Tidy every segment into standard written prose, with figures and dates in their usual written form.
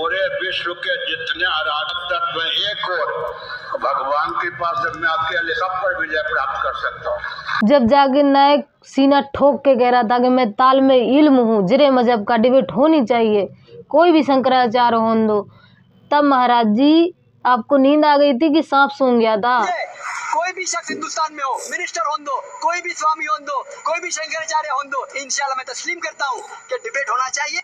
पूरे विश्व के जितने आराधक तत्व एक और भगवान के पास मैं आपके सब पर विजय प्राप्त कर सकता हूँ। जब जाकिर नायक सीना ठोक के कह रहा था कि मैं ताल में इल्म हूँ, जिरे मजहब का डिबेट होनी चाहिए, कोई भी शंकराचार्य होने दो, तब महाराज जी आपको नींद आ गई थी कि सांप सूंघ गया था? कोई भी शख्स हिंदुस्तान में हो, मिनिस्टर होने दो, कोई भी स्वामी होने दो, कोई भी शंकराचार्य होने दो, इंशाल्लाह मैं तस्लीम करता हूँ कि डिबेट होना चाहिए।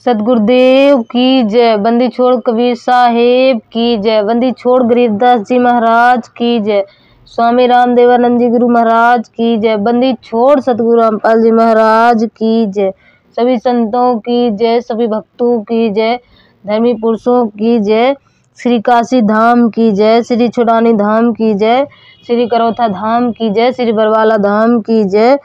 सतगुरुदेव की जय, बंदी छोड़ कबीर साहेब की जय, बंदी छोड़ गरीबदास जी महाराज की जय, स्वामी रामदेवानंद जी गुरु महाराज की जय, बंदी छोड़ सतगुरु रामपाल जी महाराज की जय, सभी संतों की जय, सभी भक्तों की जय, धर्मी पुरुषों की जय, श्री काशी धाम की जय, श्री छुड़ानी धाम की जय, श्री करौथा धाम की जय, श्री बरवाला धाम की जय,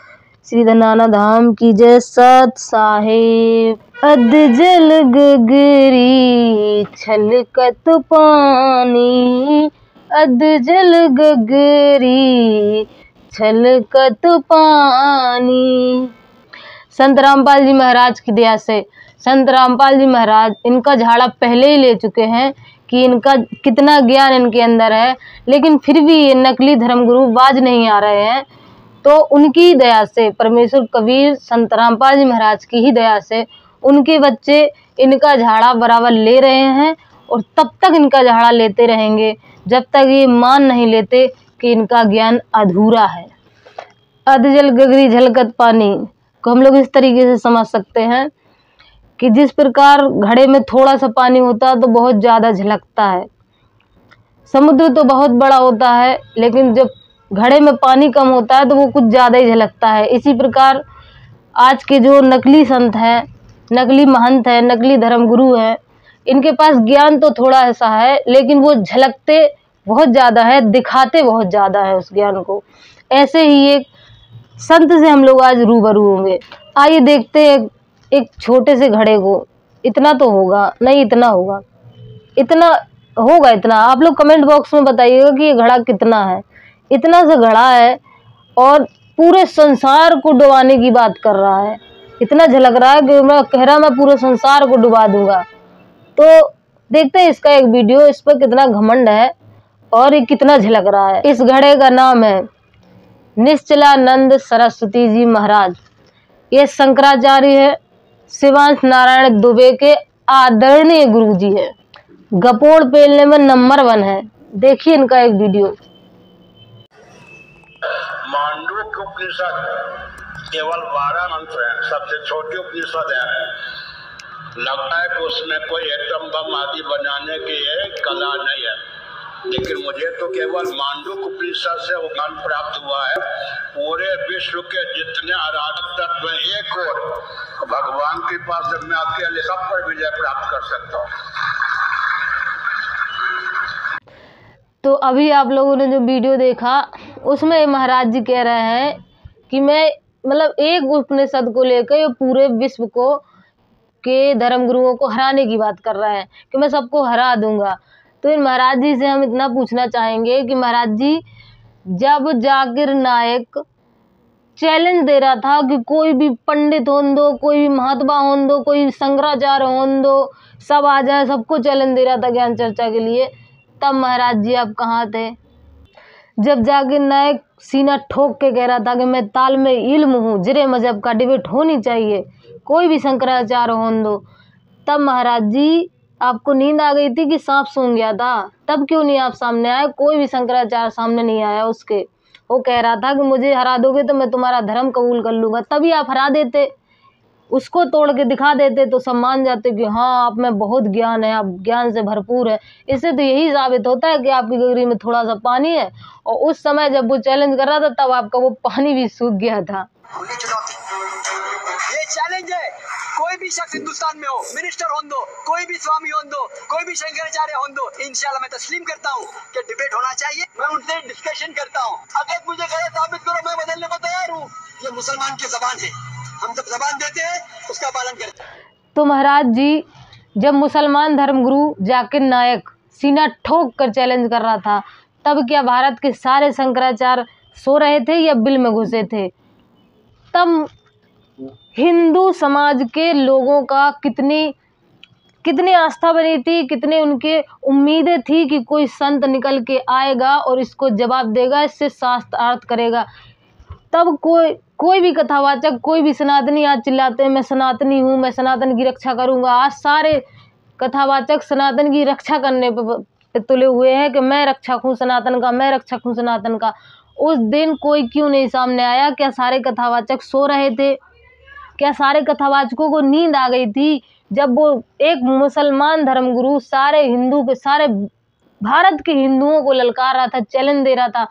श्री धनाना धाम की जय। सत साहेब। अध जल गगरी छलकत पानी, अध जल गगरी छलकत पानी। संत रामपाल जी महाराज की दया से, संत रामपाल जी महाराज इनका झाड़ा पहले ही ले चुके हैं कि इनका कितना ज्ञान इनके अंदर है, लेकिन फिर भी ये नकली धर्मगुरु बाज नहीं आ रहे हैं। तो उनकी दया से, परमेश्वर कबीर संत रामपाल जी महाराज की ही दया से उनके बच्चे इनका झाड़ा बराबर ले रहे हैं, और तब तक इनका झाड़ा लेते रहेंगे जब तक ये मान नहीं लेते कि इनका ज्ञान अधूरा है। अधजल गगरी झलकत पानी को हम लोग इस तरीके से समझ सकते हैं कि जिस प्रकार घड़े में थोड़ा सा पानी होता है तो बहुत ज़्यादा झलकता है, समुद्र तो बहुत बड़ा होता है, लेकिन जब घड़े में पानी कम होता है तो वो कुछ ज़्यादा ही झलकता है। इसी प्रकार आज के जो नकली संत हैं, नकली महंत हैं, नकली धर्मगुरु हैं, इनके पास ज्ञान तो थोड़ा ऐसा है, लेकिन वो झलकते बहुत ज़्यादा है, दिखाते बहुत ज़्यादा है उस ज्ञान को। ऐसे ही एक संत से हम लोग आज रूबरू होंगे। आइए देखते हैं एक छोटे से घड़े को। इतना तो होगा नहीं, इतना होगा, इतना होगा, इतना। आप लोग कमेंट बॉक्स में बताइएगा कि ये घड़ा कितना है। इतना सा घड़ा है और पूरे संसार को डुबाने की बात कर रहा है। इतना झलक रहा है कि मैं कह रहा मैं पूरे संसार को डुबा दूंगा। तो देखते हैं इसका एक वीडियो, इस पर कितना घमंड है और ये कितना झलक रहा है। इस घड़े का नाम है निश्चलानंद सरस्वती जी महाराज। ये शंकराचार्य है, शिवांश नारायण दुबे के आदरणीय गुरु जी है, गपोड़ पेलने में नंबर 1 है। देखिए इनका एक वीडियो। मांडूक्य उपनिषद केवल 12 मंत्र हैं, सबसे छोटी उपनिषद है। लगता है कि उसमें कोई एटम बम आदि बनाने की कला नहीं है, लेकिन मुझे तो केवल मांडूक्य उपनिषद से ज्ञान प्राप्त हुआ है। पूरे विश्व के जितने आराधक तत्व एक और भगवान के पास मैं आपके सब पर विजय प्राप्त कर सकता हूँ। तो अभी आप लोगों ने जो वीडियो देखा उसमें महाराज जी कह रहे हैं कि मैं मतलब एक उपनिषद को लेकर पूरे विश्व को के धर्मगुरुओं को हराने की बात कर रहे हैं कि मैं सबको हरा दूंगा। तो इन महाराज जी से हम इतना पूछना चाहेंगे कि महाराज जी, जब जाकिर नायक चैलेंज दे रहा था कि कोई भी पंडित होने दो, कोई भी महात्मा होने दो, कोई शंकराचार्य होने दो, सब आ जाए, सबको चैलेंज दे रहा था ज्ञान चर्चा के लिए, तब महाराज जी आप कहाँ थे? जब जाकिर नायक सीना ठोक के कह रहा था कि मैं ताल में इल्म हूँ, जिरे मजहब का डिबेट होनी चाहिए, कोई भी शंकराचार्य होने दो, तब महाराज जी आपको नींद आ गई थी कि सांप सूंघ गया था? तब क्यों नहीं आप सामने आए? कोई भी शंकराचार्य सामने नहीं आया उसके। वो कह रहा था कि मुझे हरा दोगे तो मैं तुम्हारा धर्म कबूल कर लूँगा, तभी आप हरा देते, उसको तोड़ के दिखा देते तो सब मान जाते कि हाँ आप में बहुत ज्ञान है, आप ज्ञान से भरपूर है। इससे तो यही साबित होता है कि आपकी गगरी में थोड़ा सा पानी है, और उस समय जब वो चैलेंज कर रहा था तब आपका वो पानी भी सूख गया था। ये चैलेंज है, कोई भी शख्स हिंदुस्तान में हो, मिनिस्टर होने दो, कोई भी स्वामी होने दो, कोई भी शंकराचार्य होने दो, इंशाल्लाह मैं तस्लीम करता हूँ कि डिबेट होना चाहिए। मैं उनसे डिस्कशन करता हूँ, अगर मुझे गलत साबित करो मैं बदलने को तैयार हूँ। ये मुसलमान की जबान है, हम जब जबान देते हैं उसका पालन करते हैं। तो महाराज जी, जब मुसलमान धर्मगुरु जाकिर नायक सीना ठोक कर चैलेंज कर रहा था, तब क्या भारत के सारे शंकराचार्य सो रहे थे या बिल में घुसे थे? तब हिंदू समाज के लोगों का कितनी कितनी आस्था बनी थी, कितने उनके उम्मीदें थी कि कोई संत निकल के आएगा और इसको जवाब देगा, इससे शास्त्रार्थ करेगा। तब कोई भी कथावाचक, कोई भी सनातनी आज चिल्लाते हैं मैं सनातनी हूँ, मैं सनातन की रक्षा करूँगा। आज सारे कथावाचक सनातन की रक्षा करने पे तुले हुए हैं कि मैं रक्षक हूँ सनातन का, मैं रक्षक हूँ सनातन का। उस दिन कोई क्यों नहीं सामने आया? क्या सारे कथावाचक सो रहे थे? क्या सारे कथावाचकों को नींद आ गई थी जब वो एक मुसलमान धर्मगुरु सारे हिंदू के, सारे भारत के हिंदुओं को ललकार रहा था, चैलेंज दे रहा था?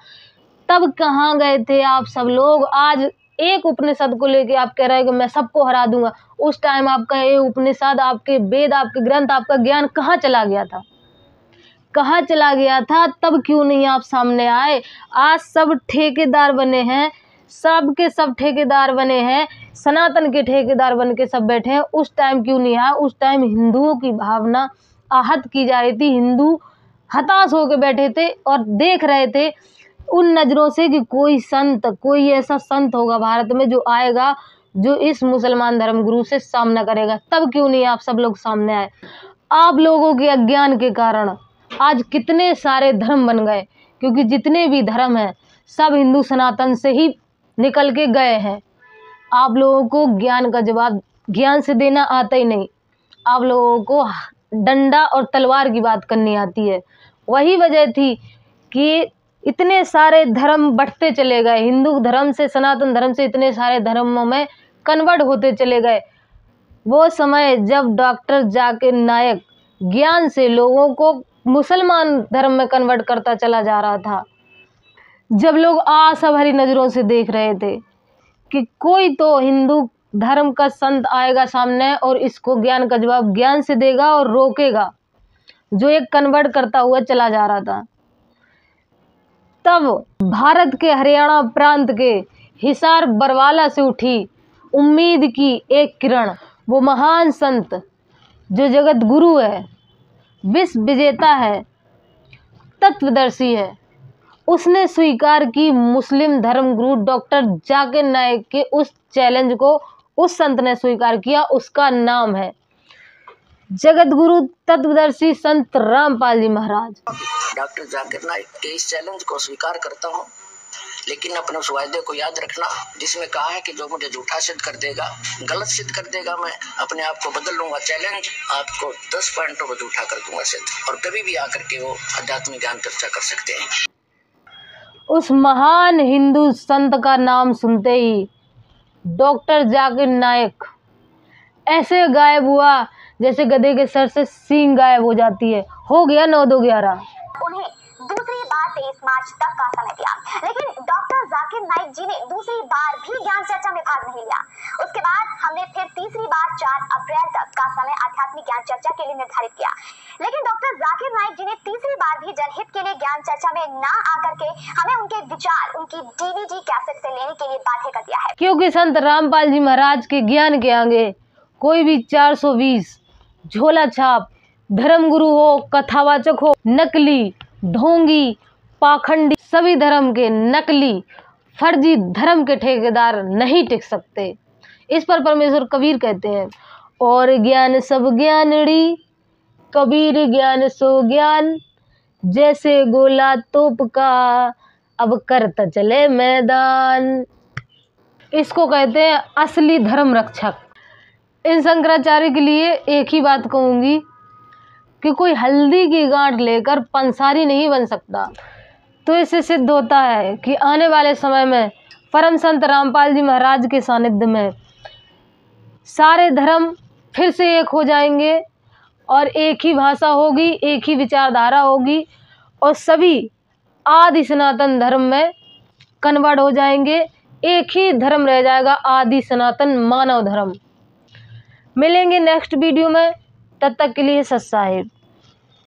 तब कहाँ गए थे आप सब लोग? आज एक उपनिषद को लेके आप कह रहे हैं कि मैं सबको हरा दूंगा। उस टाइम आपका ये उपनिषद, आपके वेद, आपके ग्रंथ, आपका ज्ञान कहाँ चला गया था? कहाँ चला गया था? तब क्यों नहीं आप सामने आए? आज सब ठेकेदार बने हैं, सब के सब ठेकेदार बने हैं, सनातन के ठेकेदार बन के सब बैठे हैं। उस टाइम क्यों नहीं आया? उस टाइम हिंदुओं की भावना आहत की जा रही थी, हिंदू हताश होकर बैठे थे और देख रहे थे उन नज़रों से कि कोई संत, कोई ऐसा संत होगा भारत में जो आएगा, जो इस मुसलमान धर्मगुरु से सामना करेगा। तब क्यों नहीं आप सब लोग सामने आए? आप लोगों के अज्ञान के कारण आज कितने सारे धर्म बन गए, क्योंकि जितने भी धर्म हैं सब हिंदू सनातन से ही निकल के गए हैं। आप लोगों को ज्ञान का जवाब ज्ञान से देना आता ही नहीं, आप लोगों को डंडा और तलवार की बात करनी आती है। वही वजह थी कि इतने सारे धर्म बढ़ते चले गए, हिंदू धर्म से, सनातन धर्म से इतने सारे धर्मों में कन्वर्ट होते चले गए। वो समय जब डॉक्टर जाकिर नायक ज्ञान से लोगों को मुसलमान धर्म में कन्वर्ट करता चला जा रहा था, जब लोग आशा भरी नज़रों से देख रहे थे कि कोई तो हिंदू धर्म का संत आएगा सामने और इसको ज्ञान का जवाब ज्ञान से देगा और रोकेगा, जो एक कन्वर्ट करता हुआ चला जा रहा था। तब भारत के हरियाणा प्रांत के हिसार बरवाला से उठी उम्मीद की एक किरण, वो महान संत जो जगत गुरु है, विश्व विजेता है, तत्वदर्शी है, उसने स्वीकार की मुस्लिम धर्मगुरु डॉक्टर जाकिर नायक के उस चैलेंज को। उस संत ने स्वीकार किया, उसका नाम है जगत गुरु तत्वदर्शी संत रामपाल जी महाराज। डॉक्टर जाकिर नायक के इस चैलेंज को स्वीकार करता हूँ, लेकिन अपने उस वायदे को याद रखना जिसमें कहा है कि जो मुझे झूठा सिद्ध कर देगा, गलत सिद्ध कर देगा, मैं अपने आप को बदल लूंगा। चैलेंज आपको 10 पॉइंटों पर झूठा कर दूंगा सिद्ध, और कभी भी आकर के वो आध्यात्मिक ज्ञान चर्चा कर सकते हैं। उस महान हिंदू संत का नाम सुनते ही डॉक्टर जाकिर नायक ऐसे गायब हुआ जैसे गधे के सर से सींग गायब हो जाती है। हो गया 9-2-11। उन्हें दूसरी बार 23 मार्च तक का समय दिया, लेकिन डॉक्टर जाकिर नायक जी ने दूसरी बार भी ज्ञान चर्चा में भाग नहीं लिया। उसके बाद हमने फिर तीसरी बार 4 अप्रैल तक का समय आध्यात्मिक ज्ञान चर्चा के लिए निर्धारित किया, लेकिन डॉक्टर जाकिर नायक जी ने तीसरी बार भी जनहित के लिए ज्ञान चर्चा में ना आकर के हमें उनके विचार, उनकी DVD कैसेट से लेने के लिए बाध्य कर दिया है। क्योंकि संत रामपाल जी महाराज के ज्ञान के आगे कोई भी 420 झोला छाप धर्मगुरु हो, कथावाचक हो, नकली, ढोंगी, पाखंडी, सभी धर्म के नकली फर्जी धर्म के ठेकेदार नहीं टिक सकते। इस पर परमेश्वर कबीर कहते हैं, और ज्ञान सब ज्ञानड़ी, कबीर ज्ञान सो ज्ञान, जैसे गोला तोप का अब करता चले मैदान। इसको कहते हैं असली धर्म रक्षक। इन शंकराचार्य के लिए एक ही बात कहूँगी कि कोई हल्दी की गांठ लेकर पंसारी नहीं बन सकता। तो इससे सिद्ध होता है कि आने वाले समय में परम संत रामपाल जी महाराज के सानिध्य में सारे धर्म फिर से एक हो जाएंगे और एक ही भाषा होगी, एक ही विचारधारा होगी और सभी आदि सनातन धर्म में कन्वर्ट हो जाएंगे। एक ही धर्म रह जाएगा, आदि सनातन मानव धर्म। मिलेंगे नेक्स्ट वीडियो में, तब तक के लिए सत साहिब।